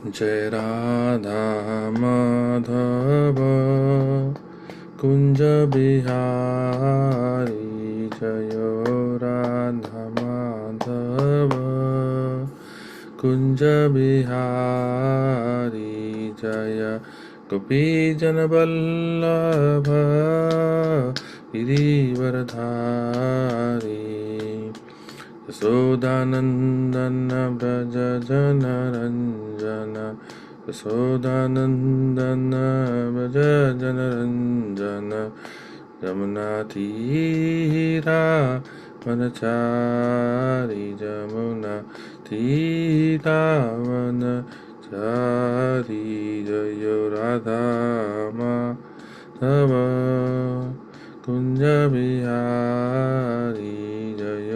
जय राधा माधव कुंज बिहारी जय राधा माधव कुंज बिहारी जय गोपी जन वल्लभ गिरिवरधारी यशोदानन्दन व्रज जनरञ्जन यशोदानन्दन व्रज जनरञ्जन यमुनातीरा वनचारि जमुना तीरा वनचारि जय राधा माधव कुंज बिहारी जय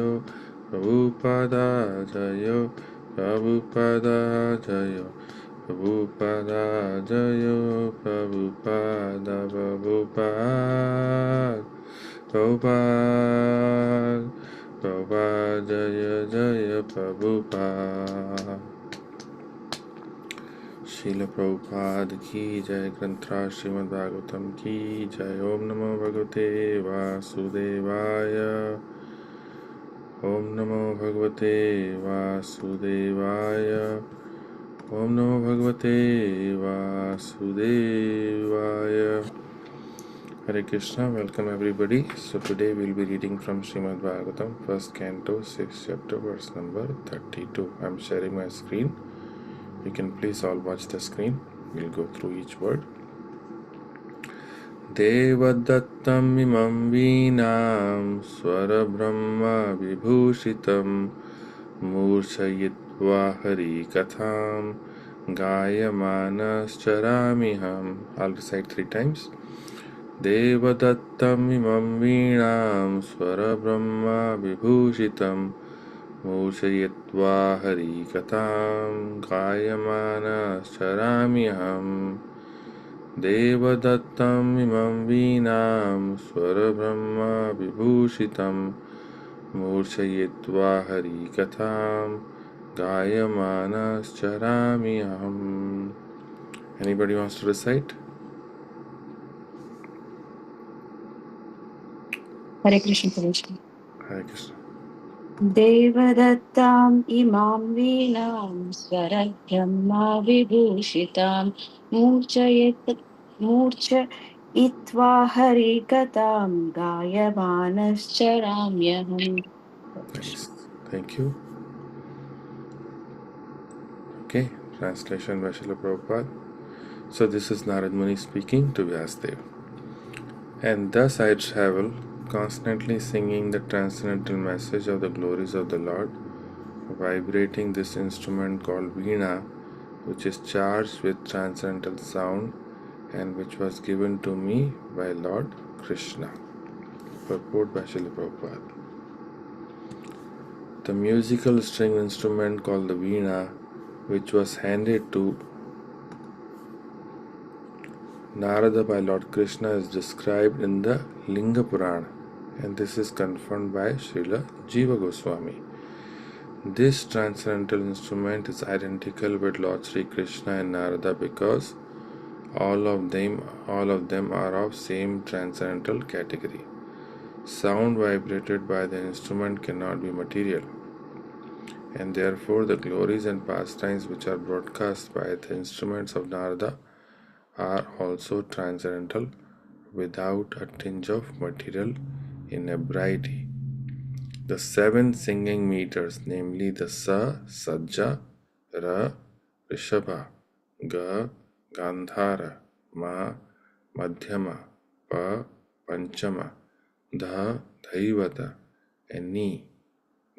Prabhupada Jayo, Prabhupada Jayo, Prabhupada Jayo, Prabhupada, Prabhupada, Prabhupada, Prabhupada Jaya Jaya Prabhupada. Srila Prabhupada ki Jai, Granthra Srimad Bhagavatam ki Jai, Om Namo Bhagavate Vasudevaya. Om Namo Bhagavate Vasudevaya. Om Namo Bhagavate Vasudevaya. Hare Krishna, welcome everybody. So today we'll be reading from Srimad Bhagavatam, first canto, 6th chapter, verse number 32. I'm sharing my screen. You can please all watch the screen. We'll go through each word. Devadatam imam veenam swarabrahma vibhushitam मूर्छयित्वा हरिकथां गायमानश्चराम्यहम्. I'll recite 3 times. देवदत्तम् इमं वीणां स्वरब्रह्म विभूषितं मूर्छयित्वा हरिकथां गायमानश्चराम्यहम्. देवदत्तम् इमं वीणां स्वरब्रह्म विभूषितं मूर्छयित्वा हरिकथां गायमानश्चराम्यहम्. Anybody wants to recite? Hare Krishna Krishna. Hare Krishna. Devadatam imam veenam swarabhrahma vibhushitam murcha itva harikatam gayamanascharāmyaham. Nice. Thank you. Okay, translation by Srila Prabhupada. So this is Narad Muni speaking to Vyasadeva. And thus I travel, constantly singing the transcendental message of the glories of the Lord, vibrating this instrument called Veena, which is charged with transcendental sound and which was given to me by Lord Krishna. Purport by Srila Prabhupada. The musical string instrument called the Veena, which was handed to Narada by Lord Krishna, is described in the Linga Purana, and this is confirmed by Srila Jiva Goswami. This transcendental instrument is identical with Lord Sri Krishna and Narada because all of them are of same transcendental category. Sound vibrated by the instrument cannot be material, and therefore the glories and pastimes which are broadcast by the instruments of Narada are also transcendental without a tinge of material inebriety. The 7 singing meters, namely the Sa, Sajja, Ra, Rishabha, Ga, Gandhara, Ma, Madhyama, Pa, Panchama, Dha, Dhaivata, and Ni,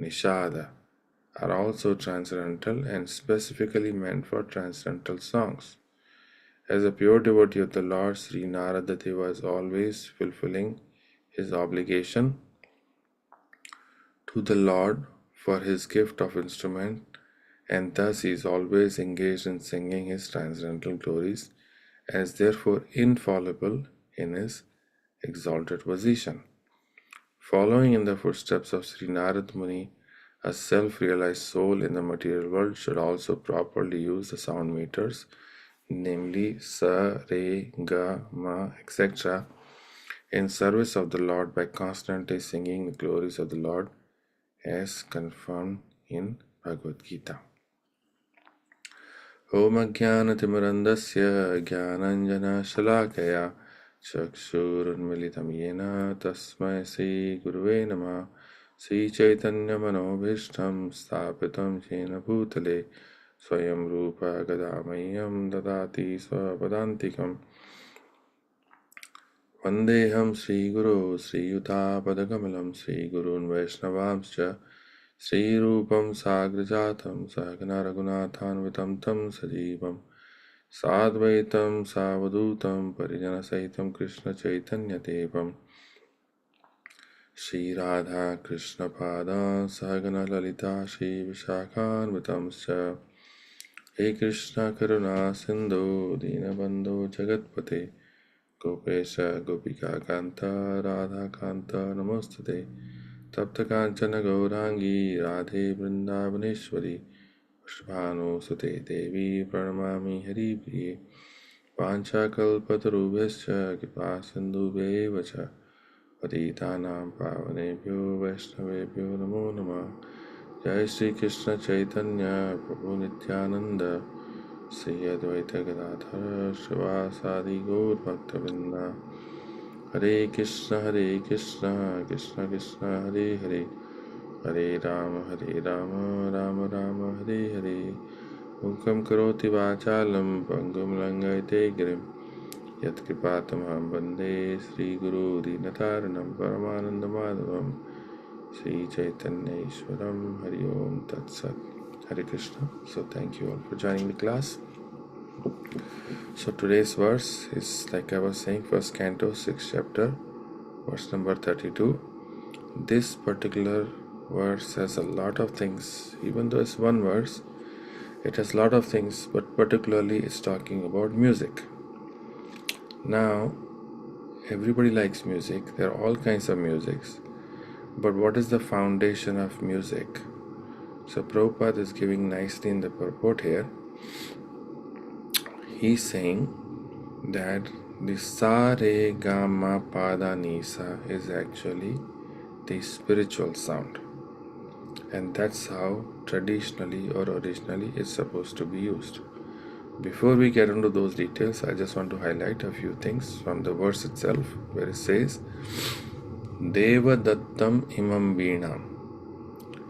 Nishada, are also transcendental and specifically meant for transcendental songs. As a pure devotee of the Lord, Sri Narada Deva is always fulfilling his obligation to the Lord for his gift of instrument, and thus he is always engaged in singing his transcendental glories, and is therefore infallible in his exalted position. Following in the footsteps of Sri Narad Muni, A self-realized soul in the material world should also properly use the sound meters, namely sa, re, ga, ma, etc., in service of the Lord by constantly singing the glories of the Lord as confirmed in Bhagavad Gita. Om Ajnanatimirandasya Jnananjana Chakshurunmilitam Yena Tasmai Sri Guruve Namah Sri Chaitanya Manobhishtam Sthapitam Jena Bhutale Swayam Rupa Gadamayam Dadati Swapadantikam Vandeham Sri Guru Sri Yuta Padakamalam Sri Gurun Vaishnavamscha Sri Rupam Sagrajatam Sahagana Raghunathanvitam Tam Sajivam Sadvaitam Savadutam Parijana Saitam Krishna Chaitanya Devam Shri Radha Krishna Pada Sahagana Lalita Shri Vishakhanvitamscha He Krishna Karuna Sindhu Dinabandhu Jagatpate Gopesha Gopika Kanta Radha Kanta Namostate Tapta Kanchana Gaurangi Radhe Vrindavaneshwari Vishvanu Sute Devi Pranamami Hari Priye Panchakalpatarubhascha Kipasindhubheva cha Patitanam Pavanebhyo Vaishnavebhyo Namo Namah Jai Shri Krishna Chaitanya Prabhu Nityananda Sri Advaita Gadadhara Srivasadi Gaur Bhaktavinda Hare Krishna Krishna Krishna Hare Hare Hare Rama Rama Rama Hare Hare Mukam karoti vachalam pangum langayate girim Yat kripatamaham bande Sri Guru Dinataranam Paramananda Madhavam Sri Chaitanya Ishwaram Hari Om Tat Sat Hare Krishna. So thank you all for joining the class. So today's verse is, like I was saying, first canto, 6th chapter, verse number 32. This particular verse has a lot of things. Even though it's one verse, it has a lot of things, but particularly it's talking about music. Now, everybody likes music. There are all kinds of musics. But what is the foundation of music? So Prabhupada is giving nicely in the purport here. He's saying that the sa, re, ga, ma, pa, da, ni, sa is actually the spiritual sound. And that's how traditionally or originally it's supposed to be used. Before we get into those details, I just want to highlight a few things from the verse itself, where it says, Deva Dattam Imam Veenam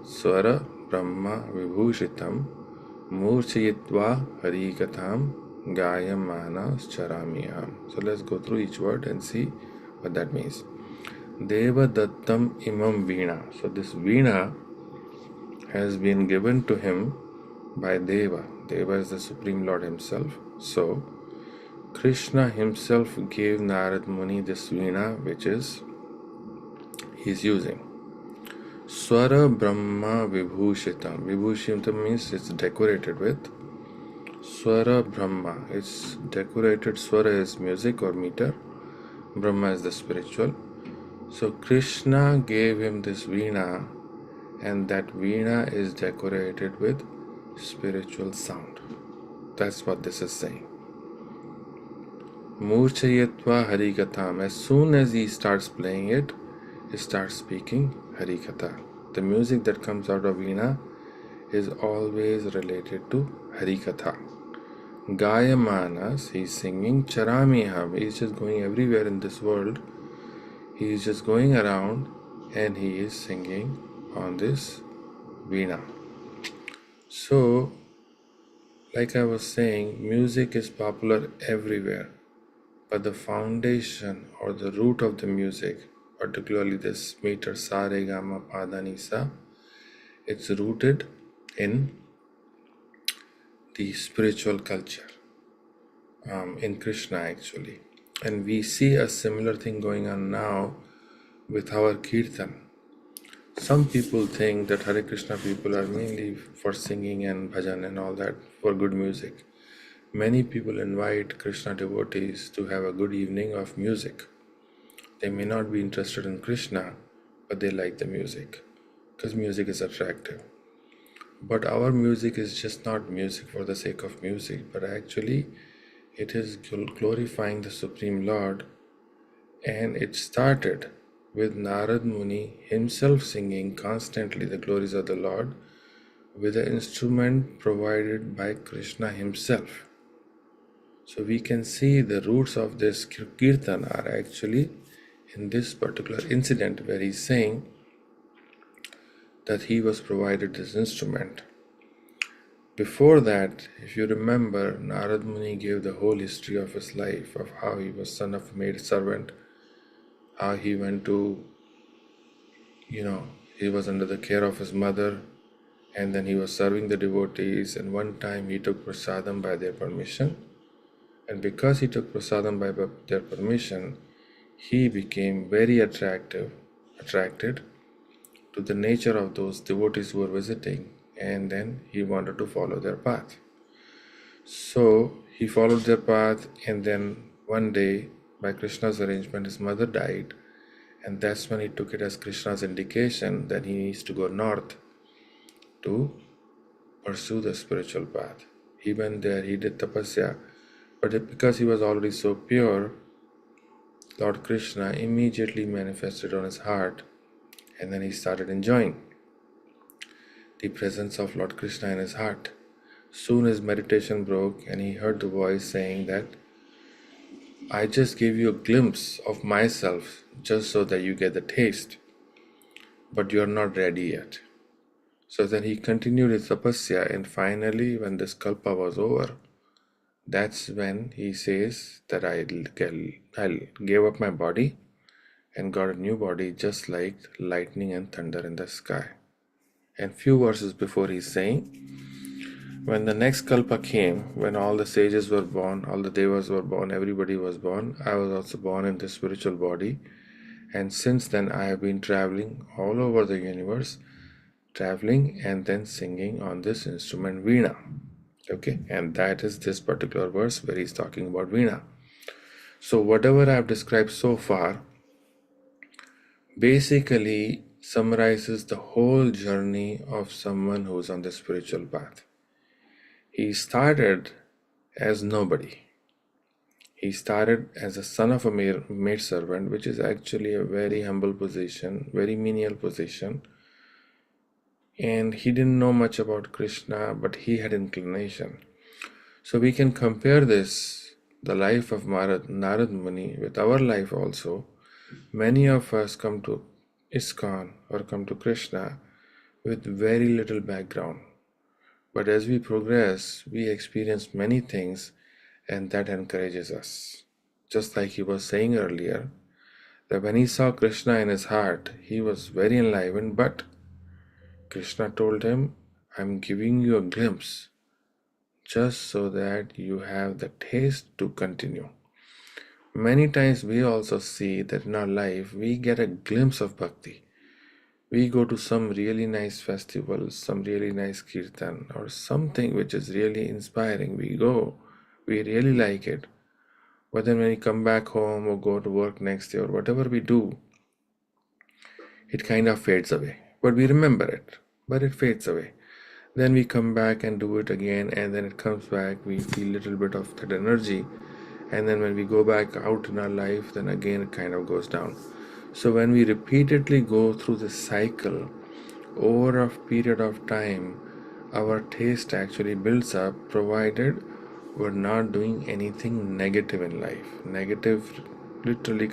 Swara Brahma Vibhushitam Murchayitva Harikatham Gayamana Charamiyam. So let's go through each word and see what that means. Deva Dattam Imam Veena. So this Veena has been given to him by Deva. Deva is the Supreme Lord himself. So Krishna himself gave Narad Muni this Veena, which is he's using. Swara Brahma Vibhushitam. Vibhushitam means it's decorated with. Swara Brahma. It's decorated. Swara is music or meter. Brahma is the spiritual. So Krishna gave him this Veena, and that Veena is decorated with spiritual sound. That's what this is saying. Murchayatva Harikatham. As soon as he starts playing it, he starts speaking Harikatha. The music that comes out of Veena is always related to Harikatha. Gayamanas, he's singing Charamiham. He's just going everywhere in this world. He's just going around and he is singing on this Veena. So, like I was saying, music is popular everywhere. But the foundation or the root of the music, particularly this meter sa, re, ga, ma, pa, da, ni, sa, it's rooted in the spiritual culture, in Krishna actually. And we see a similar thing going on now with our kirtan. Some people think that Hare Krishna people are mainly for singing and bhajan and all that, for good music. Many people invite Krishna devotees to have a good evening of music. They may not be interested in Krishna, but they like the music. because music is attractive. But our music is just not music for the sake of music, but actually it is glorifying the Supreme Lord. And it started with Narad Muni himself singing constantly the glories of the Lord with an instrument provided by Krishna himself. So we can see the roots of this kirtan are actually in this particular incident where he's saying that he was provided this instrument. Before that, if you remember, Narad Muni gave the whole history of his life, of how he was son of a maid servant, how he went to, he was under the care of his mother, and then he was serving the devotees, and one time he took prasadam by their permission. And because he took prasadam by their permission, he became very attracted to the nature of those devotees who were visiting, and then he wanted to follow their path. So he followed their path, and then one day, by Krishna's arrangement, his mother died, and that's when he took it as Krishna's indication that he needs to go north to pursue the spiritual path. He went there, he did tapasya, but because he was already so pure, Lord Krishna immediately manifested on his heart, and then he started enjoying the presence of Lord Krishna in his heart. Soon his meditation broke, and he heard the voice saying that, I just gave you a glimpse of myself just so that you get the taste, but you are not ready yet. So then he continued his tapasya, and finally, when this kalpa was over, that's when he says that I'll give up my body and got a new body just like lightning and thunder in the sky. And few verses before he's saying, when the next kalpa came, when all the sages were born, all the devas were born, everybody was born, I was also born in this spiritual body. And since then I have been traveling all over the universe, traveling and then singing on this instrument Veena. Okay, and that is this particular verse where he's talking about Veena. So whatever I have described so far basically summarizes the whole journey of someone who's on the spiritual path. He started as nobody. He started as a son of a maid servant, which is actually a very humble position, very menial position. And he didn't know much about Krishna, but he had inclination. So we can compare this, the life of Narad Muni, with our life also. Many of us come to ISKCON or come to Krishna with very little background. But as we progress, we experience many things, and that encourages us. Just like he was saying earlier, that when he saw Krishna in his heart, he was very enlivened, but Krishna told him, I'm giving you a glimpse just so that you have the taste to continue. Many times we also see that in our life we get a glimpse of bhakti. We go to some really nice festival, some really nice kirtan, or something which is really inspiring. We go, we really like it. But then when we come back home or go to work next day or whatever we do, it kind of fades away. But we remember it, but it fades away. Then we come back and do it again, and then it comes back. We feel a little bit of that energy. And then when we go back out in our life, then again it kind of goes down. So when we repeatedly go through this cycle, over a period of time, our taste actually builds up, provided we're not doing anything negative in life. Negative, literally,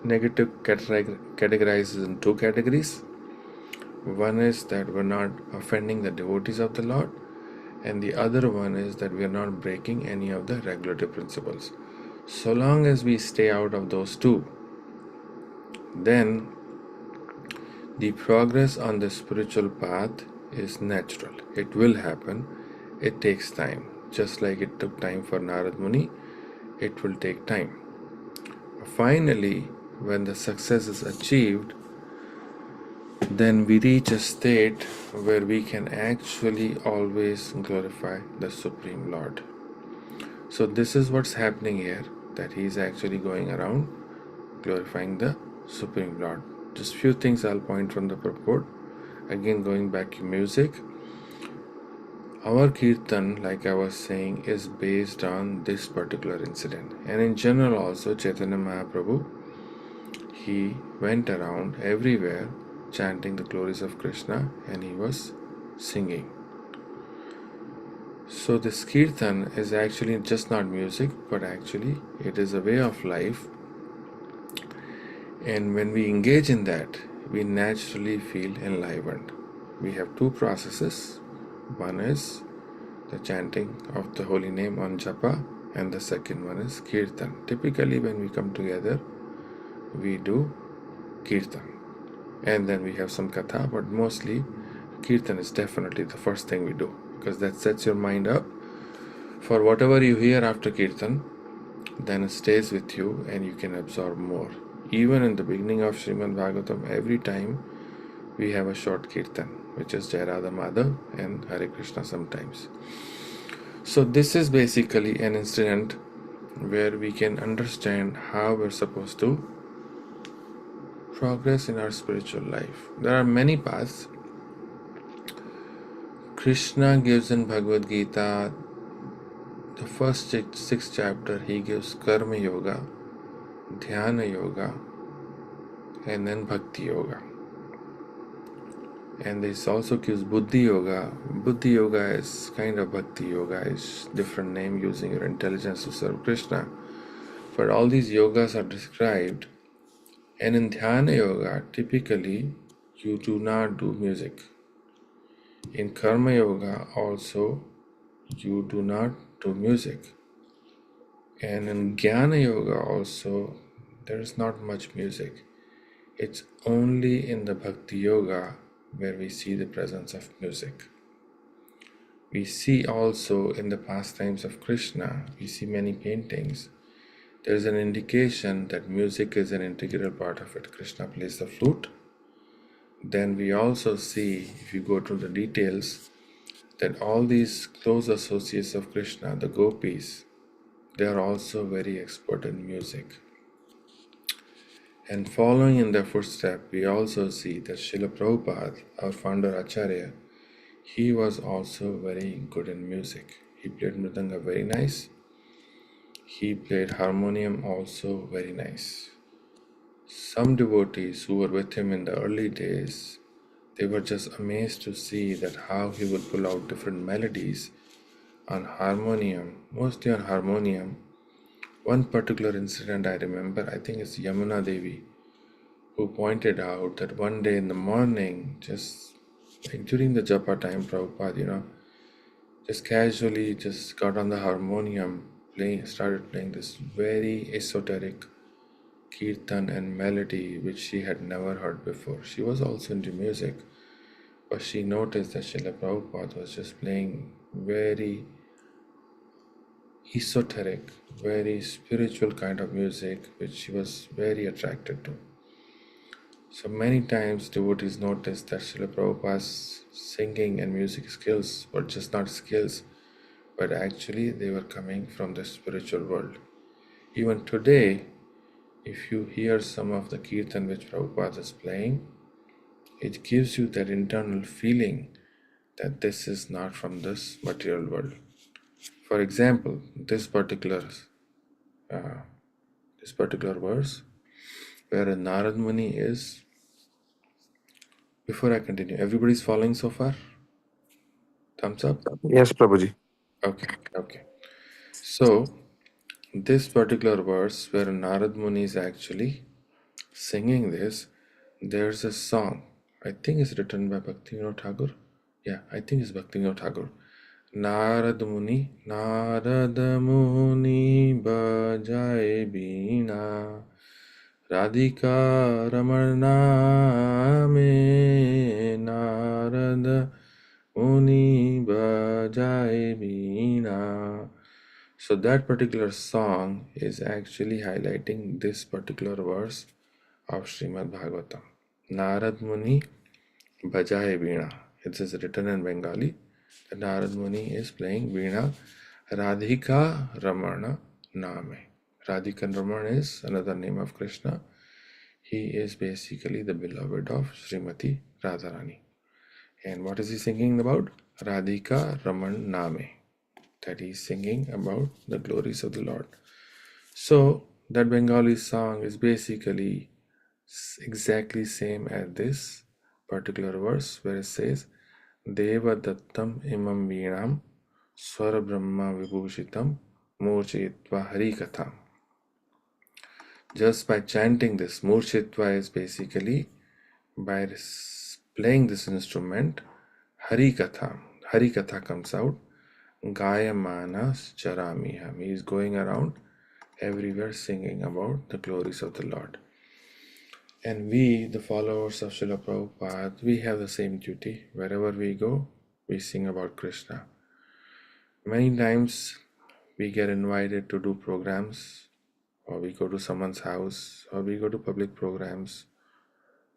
negative categorizes in two categories. One is that we're not offending the devotees of the Lord, and the other one is that we are not breaking any of the regulative principles. So long as we stay out of those two, then the progress on the spiritual path is natural. It will happen. It takes time. Just like it took time for Narad Muni, it will take time. Finally, when the success is achieved, then we reach a state where we can actually always glorify the Supreme Lord. So this is what's happening here, that he is actually going around glorifying the Supreme Lord. Just few things I'll point from the purport. Again, going back to music, our kirtan, like I was saying, is based on this particular incident. And in general also, Chaitanya Mahaprabhu, he went around everywhere chanting the glories of Krishna, and he was singing. So this kirtan is actually just not music, but actually it is a way of life. And when we engage in that, we naturally feel enlivened. We have two processes. One is the chanting of the holy name on japa, and the second one is kirtan. Typically, when we come together, we do kirtan, and then we have some katha, but mostly kirtan is definitely the first thing we do, because that sets your mind up for whatever you hear after kirtan. Then it stays with you and you can absorb more. Even in the beginning of Srimad Bhagavatam, every time we have a short kirtan, which is Jai Radha Madhav and Hare Krishna sometimes. So this is basically an incident where we can understand how we're supposed to progress in our spiritual life. There are many paths. Krishna gives in Bhagavad Gita, the first six chapter, he gives Karma Yoga, Dhyana Yoga, and then Bhakti Yoga. And this also gives Buddhi Yoga. Buddhi Yoga is kind of Bhakti Yoga, is different name, using your intelligence to serve Krishna. But all these yogas are described. And in Dhyana Yoga, typically you do not do music. In Karma Yoga also, you do not do music. And in Jnana Yoga also, there is not much music. It's only in the Bhakti Yoga where we see the presence of music. We see also in the pastimes of Krishna, we see many paintings. There is an indication that music is an integral part of it. Krishna plays the flute. Then we also see, if you go to the details, that all these close associates of Krishna, the gopis, they are also very expert in music. And following in their footsteps, we also see that Srila Prabhupada, our founder Acharya, he was also very good in music. He played mridanga very nice. He played harmonium also very nice. Some devotees who were with him in the early days, they were just amazed to see that how he would pull out different melodies on harmonium, mostly on harmonium. One particular incident I remember, I think it's Yamuna Devi, who pointed out that one day in the morning, just like during the japa time, Prabhupada, just casually just got on the harmonium, started playing this very esoteric kirtan and melody which she had never heard before. She was also into music, but she noticed that Srila Prabhupada was just playing very esoteric, very spiritual kind of music which she was very attracted to. So many times devotees noticed that Srila Prabhupada's singing and music skills were just not skills, but actually they were coming from the spiritual world. Even today, if you hear some of the kirtan which Prabhupada is playing, it gives you that internal feeling that this is not from this material world. For example, this particular verse, where Narad Muni is. Before I continue, everybody's following so far? Thumbs up? Yes, Prabhuji. Okay. So, this particular verse where Narad Muni is actually singing this, there's a song. I think it's written by Bhaktivinoda Thakur. Yeah, I think it's Bhaktivinoda Thakur. Narad Muni bajaye veena Radhika Ramana me Narad Muni bajaye veena. So that particular song is actually highlighting this particular verse of Srimad Bhagavatam. Narad Muni bajaye veena. It is written in Bengali. The Narad Muni is playing veena. Radhika Ramana Name. Radhika Ramana is another name of Krishna. He is basically the beloved of Srimati Radharani. And what is he singing about? Radhika Raman Name. That he's singing about the glories of the Lord. So that Bengali song is basically exactly same as this particular verse where it says Deva Dattam Imam Veenam Swara Brahma Vibhushitam Murchitva Harikatham. Just by chanting this, Murchitva is basically by playing this instrument, Harikatha. Harikatha comes out. Gayamanas Charamiham. He is going around everywhere singing about the glories of the Lord. And we, the followers of Srila Prabhupada, we have the same duty. Wherever we go, we sing about Krishna. Many times we get invited to do programs, or we go to someone's house, or we go to public programs.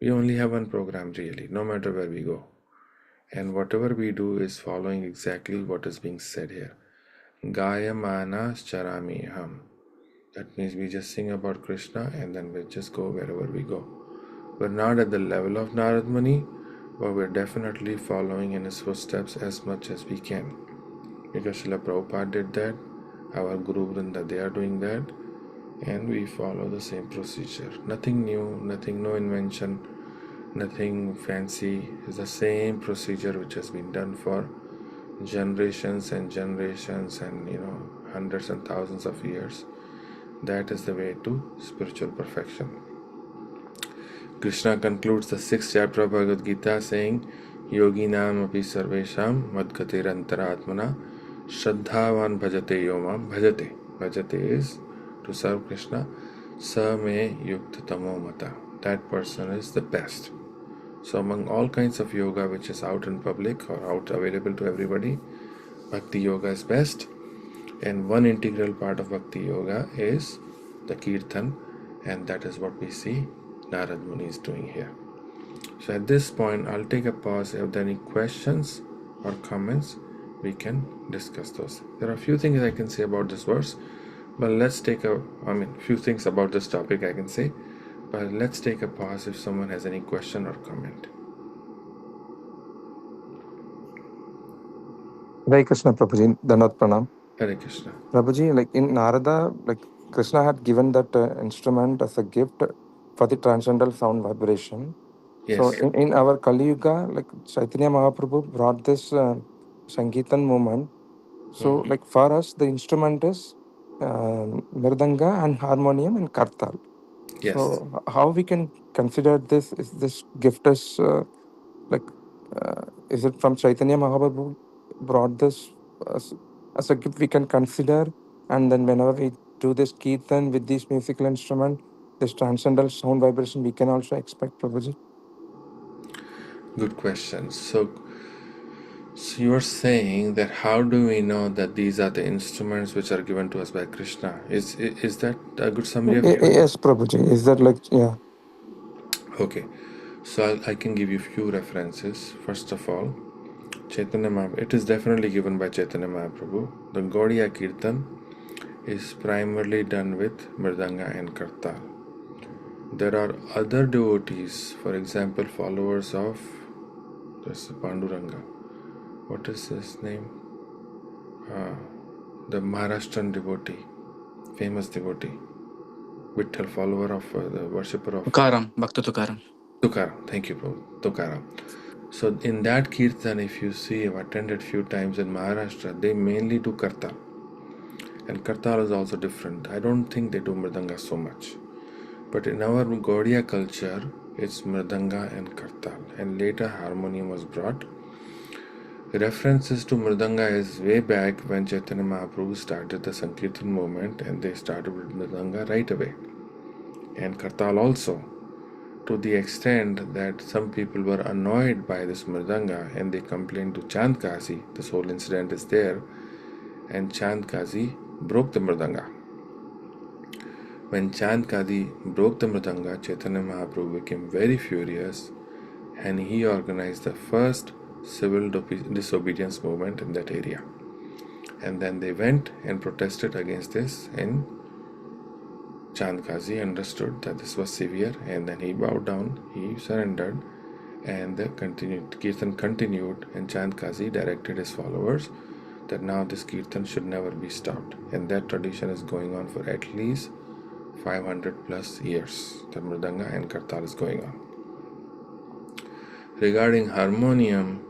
We only have one program really, no matter where we go. And whatever we do is following exactly what is being said here. Gayamana charami ham. That means we just sing about Krishna and then we just go wherever we go. We're not at the level of Narad Muni, but we're definitely following in his footsteps as much as we can. Because Srila Prabhupada did that, our Guru Vrinda, they are doing that, and we follow the same procedure. Nothing new, nothing, no invention, nothing fancy. It's the same procedure which has been done for generations and generations and hundreds and thousands of years. That is the way to spiritual perfection. Krishna concludes the 6th chapter of Bhagavad Gita saying, Yoginam api sarvesham madgatir antaratmana shraddhavan bhajate yomam bhajate. Bhajate is to serve Krishna. Sa me yukta tamo mata. That person is the best. So among all kinds of yoga which is out in public or out available to everybody, Bhakti Yoga is best. And one integral part of Bhakti Yoga is the Kirtan, and that is what we see Narad Muni is doing here. So at this point, I'll take a pause. If there are any questions or comments, we can discuss those. There are a few things I can say about this verse, but let's take few things about this topic I can say, but let's take a pause if someone has any question or comment. Hare Krishna, Prabhuji. Dandavat Pranam. Hare Krishna. Prabhuji, like in Narada, like Krishna had given that instrument as a gift for the transcendental sound vibration. Yes. So in our Kali Yuga, like Chaitanya Mahaprabhu brought this Sankirtan movement. So like for us, the instrument is Mridanga and harmonium and Kartal. Yes. So how we can consider this? Is this gift is is it from Chaitanya Mahaprabhu brought this as a gift we can consider, and then whenever we do this kirtan with this musical instrument, this transcendental sound vibration, we can also expect, Prabhuji? Good question. So you are saying that how do we know that these are the instruments which are given to us by Krishna? Is that a good summary of you? Yes, Prabhuji. Is that like, yeah? Okay. So I can give you few references. First of all, Chaitanya Mahaprabhu. It is definitely given by Chaitanya Mahaprabhu. The Gaudiya Kirtan is primarily done with Mridanga and Kartal. There are other devotees, for example, followers of this Panduranga. What is his name? The Maharashtrian devotee, famous devotee, Vitthal, follower of the worshipper of Tukaram, Bhakta Tukaram. Tukaram. Thank you, Prabhu. Tukaram. So in that kirtan, if you see, I've attended few times in Maharashtra, they mainly do Kartal. And Kartal is also different. I don't think they do Mridanga so much. But in our Gaudiya culture, it's Mridanga and Kartal. And later harmonium was brought. References to Mridanga is way back when Chaitanya Mahaprabhu started the Sankirtan movement, and they started with Mridanga right away. And Kartal also, to the extent that some people were annoyed by this Mridanga and they complained to Chand Kasi. This whole incident is there, and Chand Kasi broke the Mridanga. When Chand Kasi broke the Mridanga, Chaitanya Mahaprabhu became very furious, and he organized the first civil disobedience movement in that area. And then they went and protested against this, and Chand Kasi understood that this was severe, and then he bowed down, he surrendered, And the Kirtan continued, and Chandkazi directed his followers that now this Kirtan should never be stopped. And that tradition is going on for at least 500 plus years. The Mridanga and Kartal is going on. Regarding harmonium,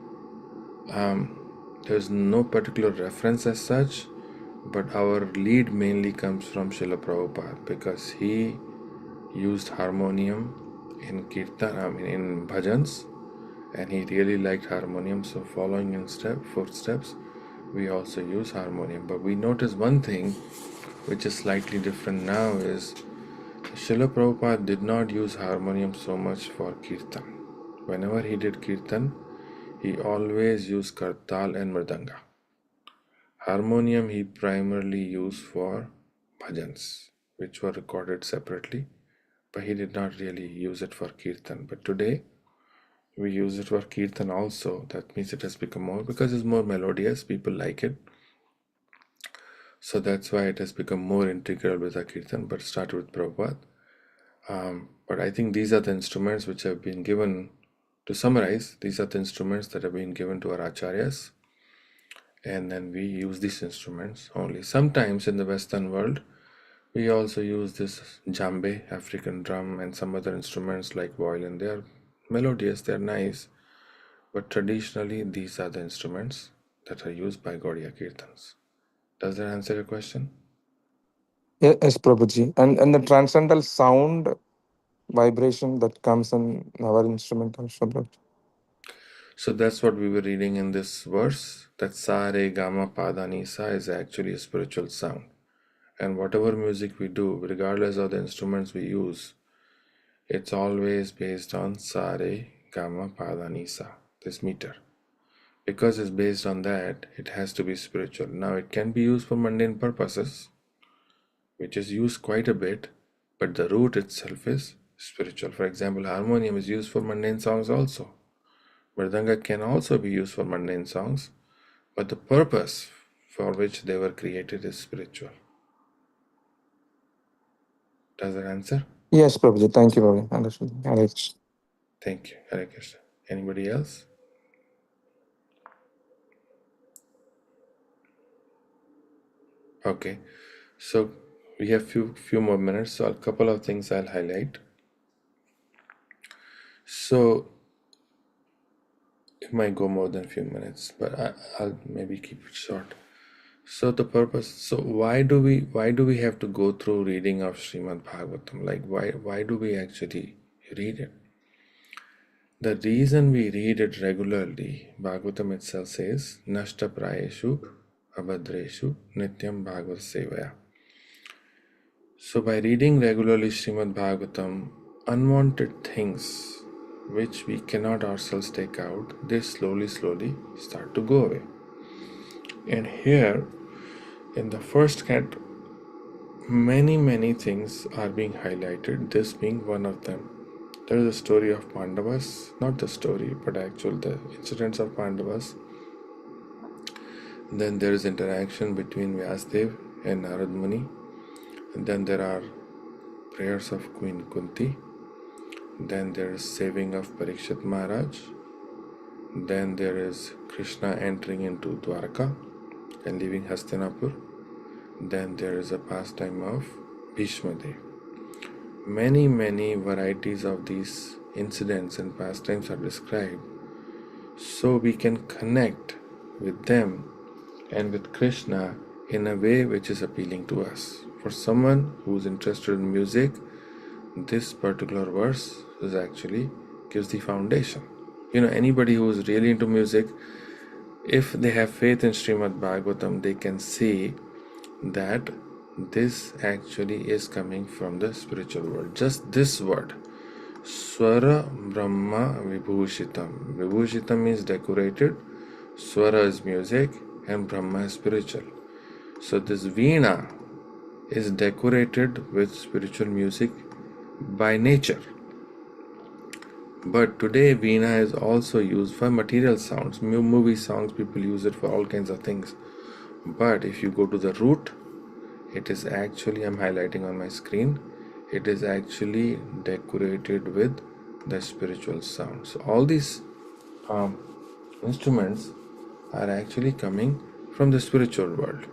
there's no particular reference as such, but our lead mainly comes from Srila Prabhupada because he used harmonium in kirtan, in bhajans, and he really liked harmonium. So, following in footsteps, we also use harmonium. But we notice one thing which is slightly different now is Srila Prabhupada did not use harmonium so much for kirtan. Whenever he did kirtan, he always used kartal and mridanga. Harmonium he primarily used for bhajans, which were recorded separately, but he did not really use it for kirtan. But today, we use it for kirtan also. That means it has become more, because it's more melodious, people like it. So that's why it has become more integral with our kirtan, but started with Prabhupada. But I think these are the instruments which have been given, to summarize, these are the instruments that have been given to our acharyas, and then we use these instruments only. Sometimes in the Western world, we also use this djembe, African drum, and some other instruments like violin. They are melodious, they are nice, but traditionally these are the instruments that are used by Gaudiya Kirtans. Does that answer your question? Yes, Prabhuji. And the transcendental sound vibration that comes in our instrument also, Prabhuji. So that's what we were reading in this verse, that sa re gama pada ni sa is actually a spiritual sound. And whatever music we do, regardless of the instruments we use, it's always based on sa re gama pada ni sa, this meter. Because it's based on that, it has to be spiritual. Now it can be used for mundane purposes, which is used quite a bit, but the root itself is spiritual. For example, harmonium is used for mundane songs also. Mridanga can also be used for mundane songs, but the purpose for which they were created is spiritual. Does that answer? Yes, Prabhuji. Thank you, Prabhuji. Understood. Hare Krishna. Thank you. Hare Krishna. Anybody else? Okay. So we have few more minutes. So a couple of things I'll highlight. So it might go more than a few minutes, but I'll maybe keep it short. So the purpose. So why do we have to go through reading of Srimad Bhagavatam? Like why do we actually read it? The reason we read it regularly, Bhagavatam itself says, Nashta Prayeshu Abhadreshu Nityam Bhagavad Sevaya. So by reading regularly Srimad Bhagavatam, unwanted things which we cannot ourselves take out, they slowly start to go away. And here, in the first canto, many things are being highlighted, this being one of them. There is a story of Pandavas, not the story, but actual the incidents of Pandavas. Then there is interaction between Vyasdev and Narad Muni. And then there are prayers of Queen Kunti. Then there is saving of Parikshit Maharaj. Then there is Krishna entering into Dwarka and leaving Hastinapur. Then there is a pastime of Bhishma Dev. Many varieties of these incidents and pastimes are described, so we can connect with them and with Krishna in a way which is appealing to us. For someone who is interested in music, this particular verse is actually gives the foundation. Anybody who is really into music, if they have faith in Srimad Bhagavatam, they can see that this actually is coming from the spiritual world. Just this word, Swara Brahma Vibhushitam. Vibhushitam means decorated, Swara is music, and Brahma is spiritual. So this Veena is decorated with spiritual music by nature. But today Veena is also used for material sounds. Movie songs, people use it for all kinds of things. But if you go to the root, it is actually, I'm highlighting on my screen, it is actually decorated with the spiritual sound. So all these um, instruments are actually coming from the spiritual world.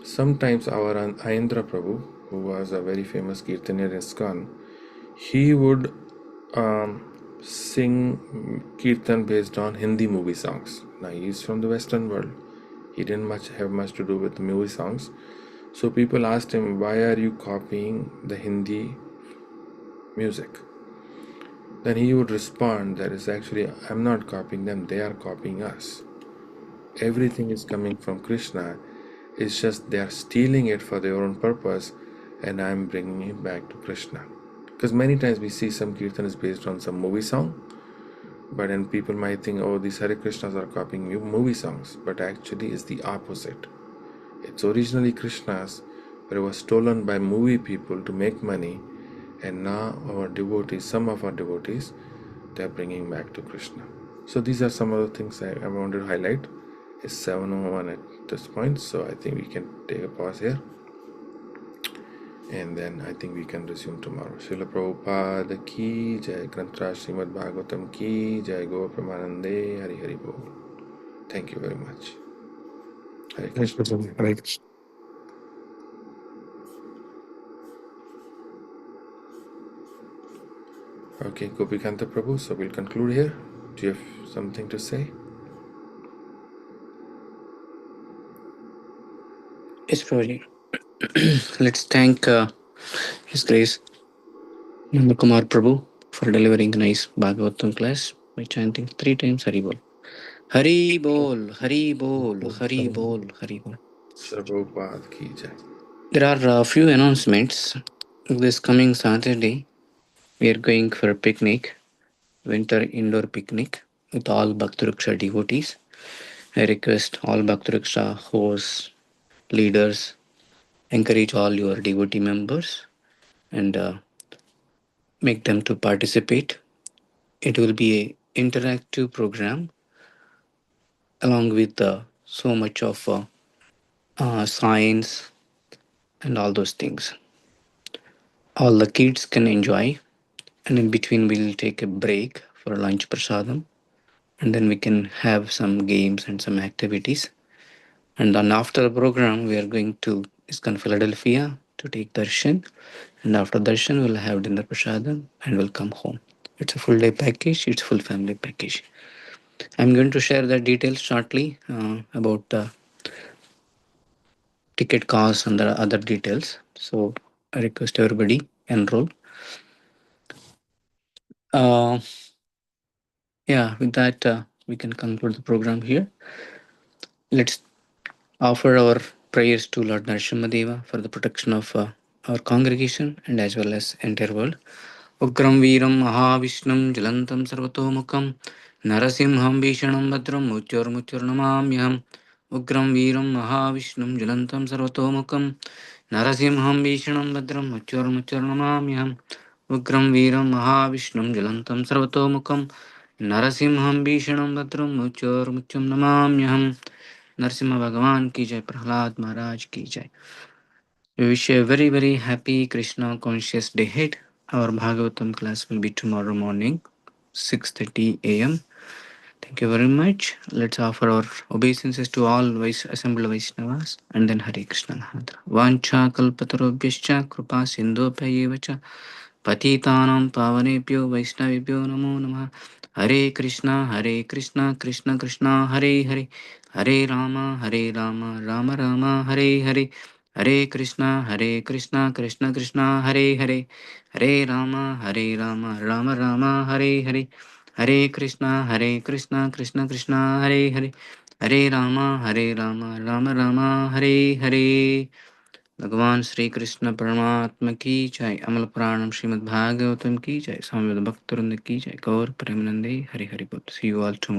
Sometimes our Ayendra Prabhu, who was a very famous Kirtanier in ISKCON, he would sing Kirtan based on Hindi movie songs. Now he is from the Western world. He didn't have much to do with the movie songs. So people asked him, why are you copying the Hindi music? Then he would respond, that is actually, I'm not copying them, they are copying us. Everything is coming from Krishna. It's just they are stealing it for their own purpose, and I'm bringing it back to Krishna. Because many times we see some kirtan is based on some movie song, but then people might think, oh, these Hare Krishnas are copying movie songs, but actually it's the opposite. It's originally Krishna's, but it was stolen by movie people to make money, and now our devotees, some of our devotees, they're bringing back to Krishna. So these are some of the things I wanted to highlight. It's 7:01 at this point, so I think we can take a pause here, and then I think we can resume tomorrow. Srila Prabhupada ki jai, Granthra Srimad Bhagavatam ki jai, Gaur Pramanande, Hari Hari Bol. Thank you very much. Hare Thank Krishna. you, Prabhu. Hare Krishna. Okay, Gopikanta Prabhu, so we'll conclude here. Do you have something to say? Yes, Prabhuji. Let's thank His Grace Nanda Kumar Prabhu for delivering a nice Bhagavatam class by chanting 3 times Hari Bol. Hari Bol, Hari Bol, Hari Bol, Hari Bol. Srila Prabhupada ki jai. There are a few announcements. This coming Saturday, we are going for a picnic, winter indoor picnic with all Bhaktariksha devotees. I request all Bhaktariksha hosts, leaders, encourage all your devotee members and make them to participate. It will be a interactive program along with so much of science and all those things. All the kids can enjoy, and in between we'll take a break for lunch prasadam, and then we can have some games and some activities. And then after the program, we are going to ISKCON Philadelphia to take darshan, and after darshan we'll have dinner prasadam and we'll come home. It's a full day package. It's full family package. I'm going to share the details shortly about the ticket costs and the other details. So I request everybody enroll. Uh, yeah, with that, we can conclude the program here. Let's offer our prayers to Lord Narasimhadeva for the protection of our congregation and as well as entire world. Ugram Veeram Mahavishnam Jalantam Sarvatomukam Narasimham Vishanam Badram Mutyurnamamyam. Ugram Veeram Mahavishnam Jalantam Sarvatomukam Narasimham Vishanam Badram Mutyurnamamyam. Ugram Veeram Mahavishnam Jalantam Sarvatomukam Narasimham Vishanam Badram Mutyurnamamyam. Narasimha Bhagavan ki jai, Prahlad Maharaj ki jai. We wish you a very, very happy Krishna conscious day ahead. Our Bhagavatam class will be tomorrow morning, 6:30 a.m. Thank you very much. Let's offer our obeisances to all assembled Vaishnavas and then Hare Krishna Mahantra. Vancha kalpatarobhyascha kripa sindhopyayevacha patitanam pavanebhyo vaishnavibhyo namo namah. Hare Krishna, Hare Krishna, Krishna Krishna, Hare Hare, Hare Rama, Hare Rama, Rama Rama, Hare Hare, Hare Krishna, Hare Krishna, Krishna Krishna, Hare Hare, Hare Rama, Hare Rama, Rama Rama, Hare Hare, Hare Krishna, Hare Krishna, Krishna Krishna, Hare Hare, Hare Rama, Hare Rama, Rama Rama, Hare Hare. भगवान श्री कृष्ण परमात्मा की जय. अमल पुराणम श्रीमद् भागवतम की जय. स्वामी भक्त वृंद की जय. गौर प्रेमानंदे हरि हरि बोल. See you all tomorrow.